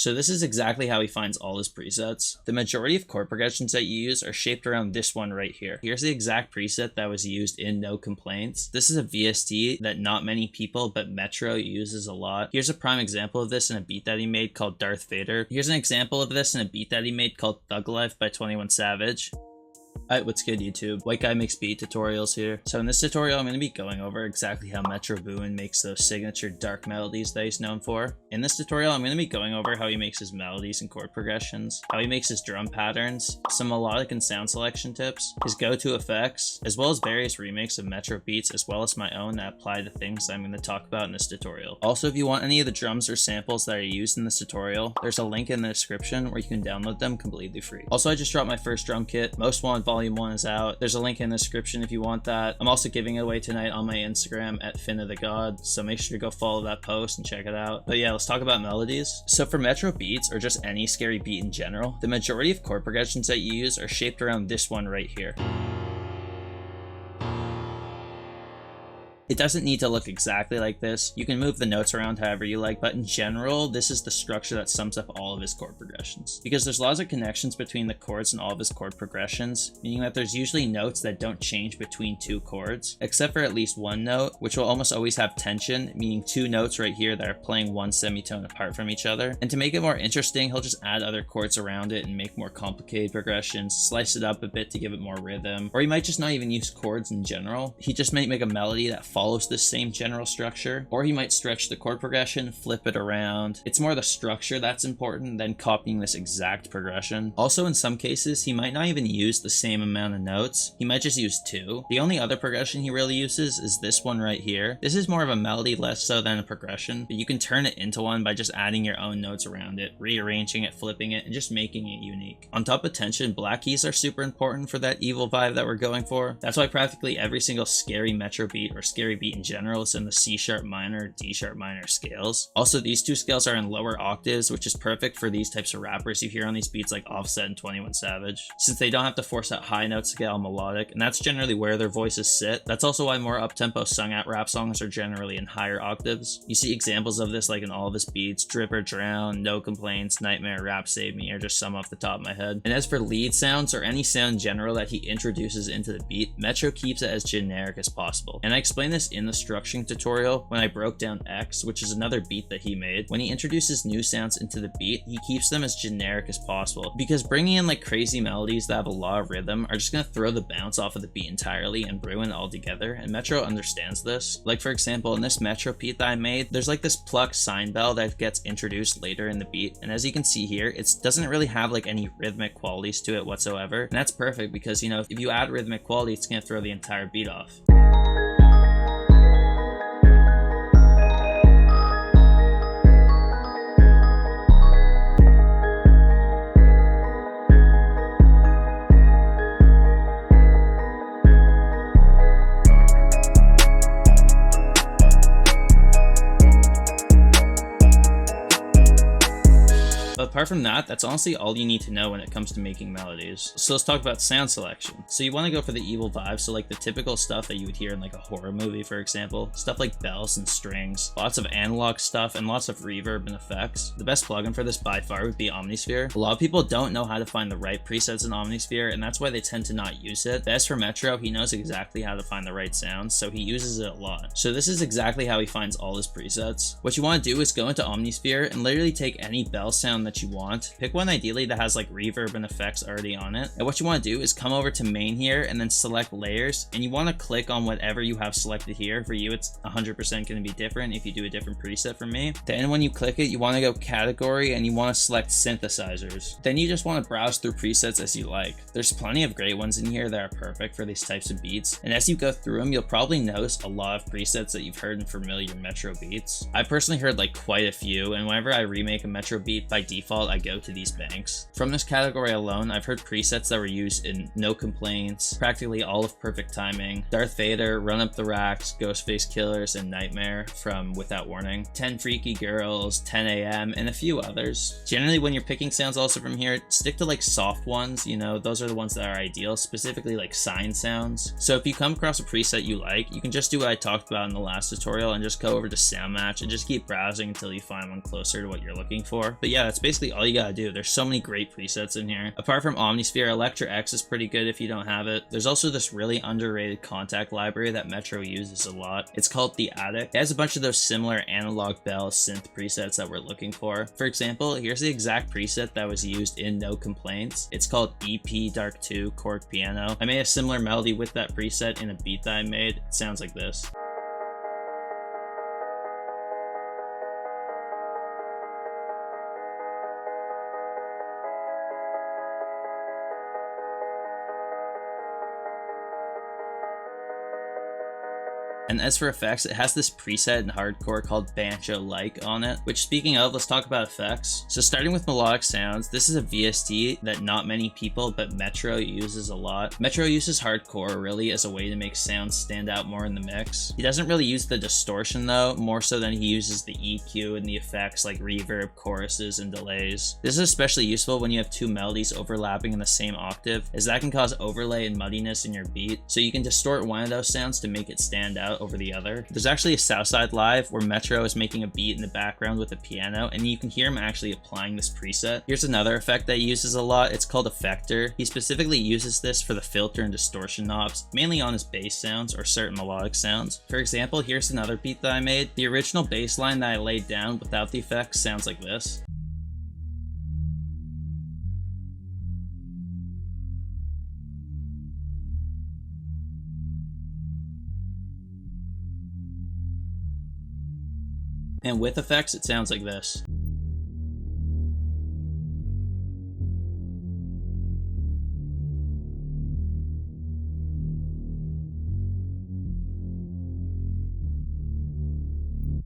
So this is exactly how he finds all his presets. The majority of chord progressions that you use are shaped around this one right here. Here's the exact preset that was used in No Complaints. This is a VST that not many people but Metro uses a lot. Here's a prime example of this in a beat that he made called Darth Vader. Here's an example of this in a beat that he made called Thug Life by 21 Savage. Alright, what's good YouTube? White Guy Makes Beat tutorials here. So in this tutorial, I'm going to be going over exactly how Metro Boomin makes those signature dark melodies that he's known for. In this tutorial, I'm going to be going over how he makes his melodies and chord progressions, how he makes his drum patterns, some melodic and sound selection tips, his go-to effects, as well as various remakes of Metro beats, as well as my own that apply to things I'm going to talk about in this tutorial. Also, if you want any of the drums or samples that are used in this tutorial, there's a link in the description where you can download them completely free. Also, I just dropped my first drum kit, Most Wanted Volume 1 is out. There's a link in the description if you want that. I'm also giving it away tonight on my Instagram at FinnaFinesse, so make sure to go follow that post and check it out. But yeah, let's talk about melodies. So for Metro beats, or just any scary beat in general, the majority of chord progressions that you use are shaped around this one right here. It doesn't need to look exactly like this. You can move the notes around however you like, but in general, this is the structure that sums up all of his chord progressions. Because there's lots of connections between the chords and all of his chord progressions, meaning that there's usually notes that don't change between two chords, except for at least one note, which will almost always have tension, meaning two notes right here that are playing one semitone apart from each other. And to make it more interesting, he'll just add other chords around it and make more complicated progressions, slice it up a bit to give it more rhythm, or he might just not even use chords in general. He just might make a melody that follows this same general structure, or he might stretch the chord progression, flip it around. It's more the structure that's important than copying this exact progression. Also, in some cases, he might not even use the same amount of notes. He might just use two. The only other progression he really uses is this one right here. This is more of a melody, less so than a progression, but you can turn it into one by just adding your own notes around it, rearranging it, flipping it, and just making it unique. On top of tension, black keys are super important for that evil vibe that we're going for. That's why practically every single scary Metro beat or scary beat in general is in the C sharp minor, D sharp minor scales. Also, these two scales are in lower octaves, which is perfect for these types of rappers you hear on these beats like Offset and 21 Savage, since they don't have to force out high notes to get all melodic, and that's generally where their voices sit. That's also why more up-tempo sung out rap songs are generally in higher octaves. You see examples of this like in all of his beats: Drip or Drown, No Complaints, Nightmare, Rap Save Me, or just some off the top of my head. And as for lead sounds, or any sound in general that he introduces into the beat, Metro keeps it as generic as possible. And I explained this in the structuring tutorial when I broke down X, which is another beat that he made. When he introduces new sounds into the beat, he keeps them as generic as possible, because bringing in like crazy melodies that have a lot of rhythm are just gonna throw the bounce off of the beat entirely and ruin it altogether, and Metro understands this. Like for example, in this Metro beat that I made, there's like this pluck sign bell that gets introduced later in the beat, and as you can see here, it doesn't really have like any rhythmic qualities to it whatsoever, and that's perfect because, you know, if you add rhythmic quality, it's gonna throw the entire beat off. Apart from that, that's honestly all you need to know when it comes to making melodies. So let's talk about sound selection. So you want to go for the evil vibe, so like the typical stuff that you would hear in like a horror movie, for example. Stuff like bells and strings, lots of analog stuff, and lots of reverb and effects. The best plugin for this by far would be Omnisphere. A lot of people don't know how to find the right presets in Omnisphere, and that's why they tend to not use it. But as for Metro, he knows exactly how to find the right sounds, so he uses it a lot. So this is exactly how he finds all his presets. What you want to do is go into Omnisphere and literally take any bell sound that you want. Pick one ideally that has like reverb and effects already on it. And what you want to do is come over to main here and then select layers, and you want to click on whatever you have selected here. For you, it's 100% going to be different if you do a different preset from me. Then when you click it, you want to go category and you want to select synthesizers. Then you just want to browse through presets as you like. There's plenty of great ones in here that are perfect for these types of beats. And as you go through them, you'll probably notice a lot of presets that you've heard in familiar Metro beats. I personally heard like quite a few, and whenever I remake a Metro beat, by default, I go to these banks. From this category alone, I've heard presets that were used in No Complaints, practically all of Perfect Timing, Darth Vader, Run Up the Racks, Ghostface Killers, and Nightmare from Without Warning, 10 Freaky Girls, 10 AM, and a few others. Generally, when you're picking sounds also from here, stick to like soft ones, you know, those are the ones that are ideal, specifically like sign sounds. So if you come across a preset you like, you can just do what I talked about in the last tutorial and just go over to Sound Match and just keep browsing until you find one closer to what you're looking for. But yeah, that's basically all you gotta do. There's so many great presets in here. Apart from Omnisphere, Electra X is pretty good if you don't have it. There's also this really underrated contact library that Metro uses a lot. It's called The Attic. It has a bunch of those similar analog bell synth presets that we're looking for. For example, here's the exact preset that was used in No Complaints. It's called EP Dark 2 Chord Piano. I made a similar melody with that preset in a beat that I made. It sounds like this. And as for effects, it has this preset in hardcore called Banjo Like on it, which speaking of, let's talk about effects. So starting with melodic sounds, this is a VST that not many people, but Metro uses a lot. Metro uses hardcore really as a way to make sounds stand out more in the mix. He doesn't really use the distortion though, more so than he uses the EQ and the effects like reverb, choruses, and delays. This is especially useful when you have two melodies overlapping in the same octave, as that can cause overlay and muddiness in your beat, so you can distort one of those sounds to make it stand out over the other. There's actually a Southside Live where Metro is making a beat in the background with a piano, and you can hear him actually applying this preset. Here's another effect that he uses a lot. It's called Effector. He specifically uses this for the filter and distortion knobs, mainly on his bass sounds or certain melodic sounds. For example, here's another beat that I made. The original bass line that I laid down without the effects sounds like this. And with effects, it sounds like this.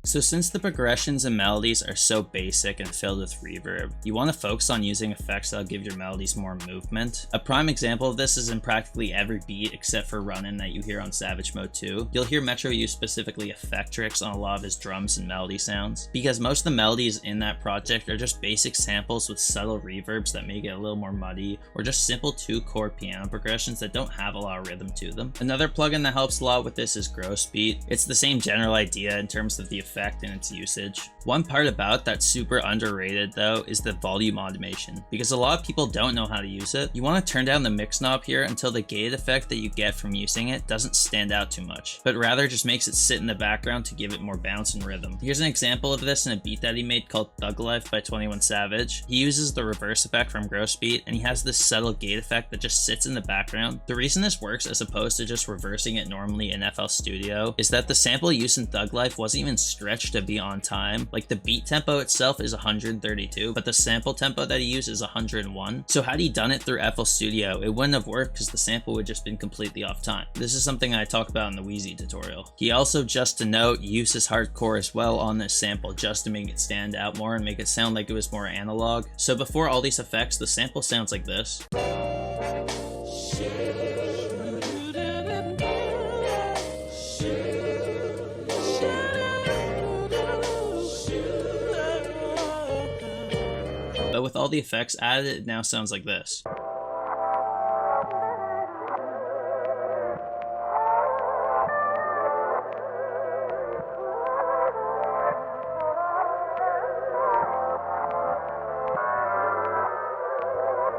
So since the progressions and melodies are so basic and filled with reverb, you want to focus on using effects that'll give your melodies more movement. A prime example of this is in practically every beat except for Runnin' that you hear on Savage Mode 2. You'll hear Metro use specifically Effectrix on a lot of his drums and melody sounds, because most of the melodies in that project are just basic samples with subtle reverbs that make it a little more muddy, or just simple 2-chord piano progressions that don't have a lot of rhythm to them. Another plugin that helps a lot with this is Gross Beat. It's the same general idea in terms of the effect and its usage. One part about that's super underrated though is the volume automation, because a lot of people don't know how to use it. You want to turn down the mix knob here until the gate effect that you get from using it doesn't stand out too much, but rather just makes it sit in the background to give it more bounce and rhythm. Here's an example of this in a beat that he made called Thug Life by 21 Savage. He uses the reverse effect from Gross Beat, and he has this subtle gate effect that just sits in the background. The reason this works as opposed to just reversing it normally in FL Studio is that the sample used in Thug Life wasn't even stretched to be on time. Like the beat tempo itself is 132, but the sample tempo that he used is 101. So had he done it through FL Studio, it wouldn't have worked because the sample would just been completely off time. This is something I talk about in the Wheezy tutorial. He also, just to note, uses hardcore as well on this sample just to make it stand out more and make it sound like it was more analog. So before all these effects, the sample sounds like this. But with all the effects added, it now sounds like this.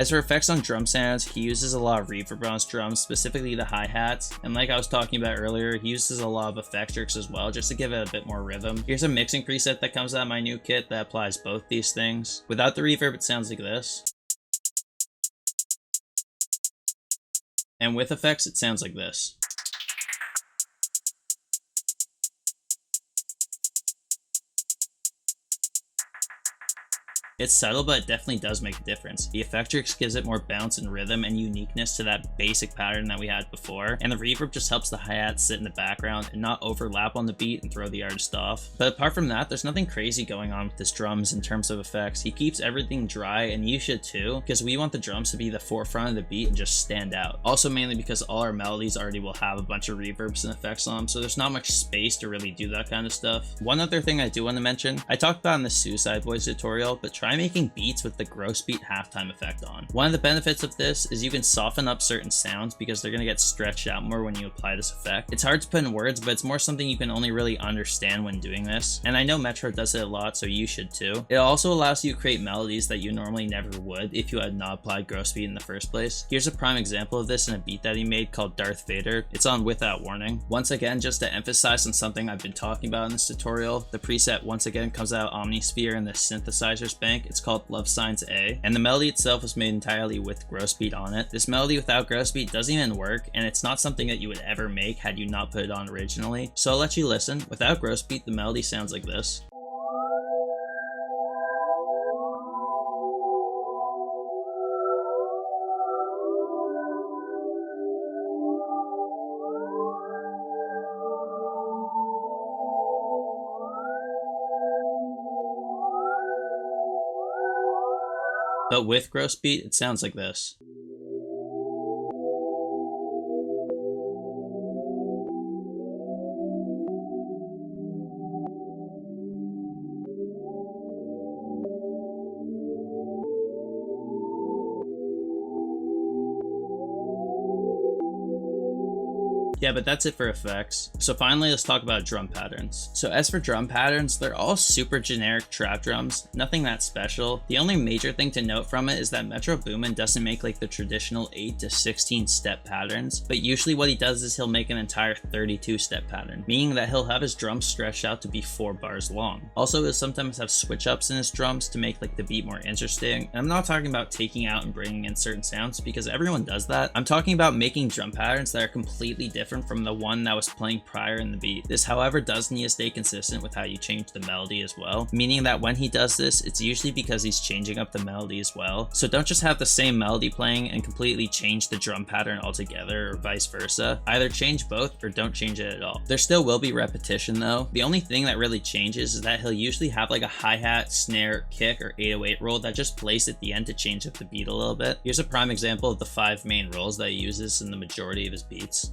As for effects on drum sounds, he uses a lot of reverb on his drums, specifically the hi-hats, and like I was talking about earlier, he uses a lot of Effectrix as well, just to give it a bit more rhythm. Here's a mixing preset that comes out of my new kit that applies both these things. Without the reverb, it sounds like this. And with effects, it sounds like this. It's subtle, but it definitely does make a difference. The Effectrix gives it more bounce and rhythm and uniqueness to that basic pattern that we had before, and the reverb just helps the hi-hat sit in the background and not overlap on the beat and throw the artist off. But apart from that, there's nothing crazy going on with his drums in terms of effects. He keeps everything dry, and you should too, because we want the drums to be the forefront of the beat and just stand out. Also mainly because all our melodies already will have a bunch of reverbs and effects on them, so there's not much space to really do that kind of stuff. One other thing I do want to mention, I talked about in the Suicide Boys tutorial, but try making beats with the gross beat halftime effect on. One of the benefits of this is you can soften up certain sounds because they're going to get stretched out more when you apply this effect. It's hard to put in words, but it's more something you can only really understand when doing this, and I know Metro does it a lot, so you should too. It also allows you to create melodies that you normally never would if you had not applied gross beat in the first place. Here's a prime example of this in a beat that he made called Darth Vader. It's on Without Warning. Once again, just to emphasize on something I've been talking about in this tutorial, the preset once again comes out of Omnisphere in the synthesizers bank. It's called Love Signs A, and the melody itself was made entirely with gross beat on it. This melody without gross beat doesn't even work, and it's not something that you would ever make had you not put it on originally. So I'll let you listen. Without gross beat, the melody sounds like this. But with gross beat, it sounds like this. Yeah, but that's it for effects. So finally, let's talk about drum patterns. So as for drum patterns, they're all super generic trap drums, nothing that special. The only major thing to note from it is that Metro Boomin doesn't make like the traditional 8 to 16 step patterns, but usually what he does is he'll make an entire 32 step pattern, meaning that he'll have his drums stretched out to be 4 bars long. Also, he'll sometimes have switch ups in his drums to make like the beat more interesting. And I'm not talking about taking out and bringing in certain sounds because everyone does that. I'm talking about making drum patterns that are completely different from the one that was playing prior in the beat. This, however, does need to stay consistent with how you change the melody as well, meaning that when he does this, it's usually because he's changing up the melody as well. So don't just have the same melody playing and completely change the drum pattern altogether, or vice versa. Either change both or don't change it at all. There still will be repetition though. The only thing that really changes is that he'll usually have like a hi-hat, snare, kick, or 808 roll that just plays at the end to change up the beat a little bit. Here's a prime example of the 5 main rolls that he uses in the majority of his beats.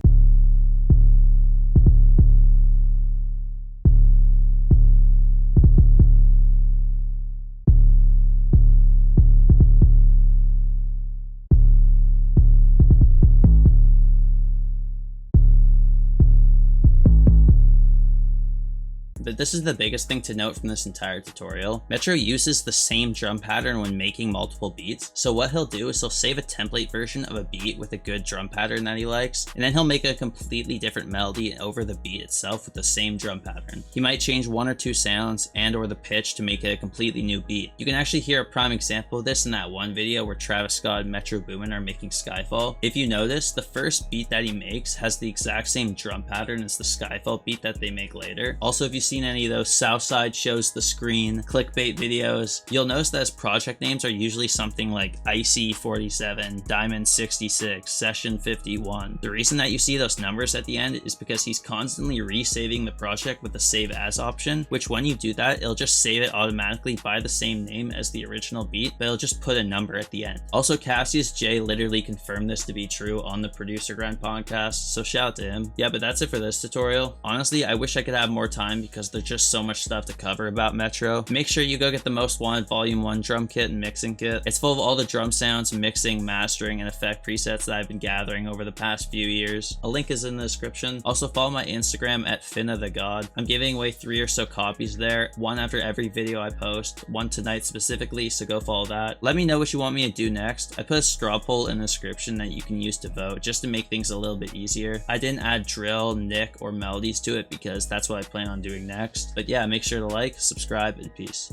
But this is the biggest thing to note from this entire tutorial. Metro uses the same drum pattern when making multiple beats. So what he'll do is he'll save a template version of a beat with a good drum pattern that he likes, and then he'll make a completely different melody over the beat itself with the same drum pattern. He might change 1 or 2 sounds and or the pitch to make it a completely new beat. You can actually hear a prime example of this in that one video where Travis Scott and Metro Boomin are making Skyfall. If you notice, the first beat that he makes has the exact same drum pattern as the Skyfall beat that they make later. Also, if you seen any of those Southside Shows the Screen clickbait videos, you'll notice that his project names are usually something like Icy 47, Diamond 66, Session 51. The reason that you see those numbers at the end is because he's constantly resaving the project with the save as option, which when you do that, it'll just save it automatically by the same name as the original beat, but it'll just put a number at the end. Also, Cassius J literally confirmed this to be true on the Producer Grind podcast, so shout out to him. Yeah, but that's it for this tutorial. Honestly, I wish I could have more time because there's just so much stuff to cover about Metro. Make sure you go get the Most Wanted Volume 1 drum kit and mixing kit. It's full of all the drum sounds, mixing, mastering, and effect presets that I've been gathering over the past few years. A link is in the description. Also follow my Instagram at FinnaTheGod. I'm giving away 3 or so copies there, 1 after every video I post, 1 tonight specifically, so go follow that. Let me know what you want me to do next. I put a straw poll in the description that you can use to vote just to make things a little bit easier. I didn't add drill, nick, or melodies to it because that's what I plan on doing next. But yeah, make sure to like, subscribe, and peace.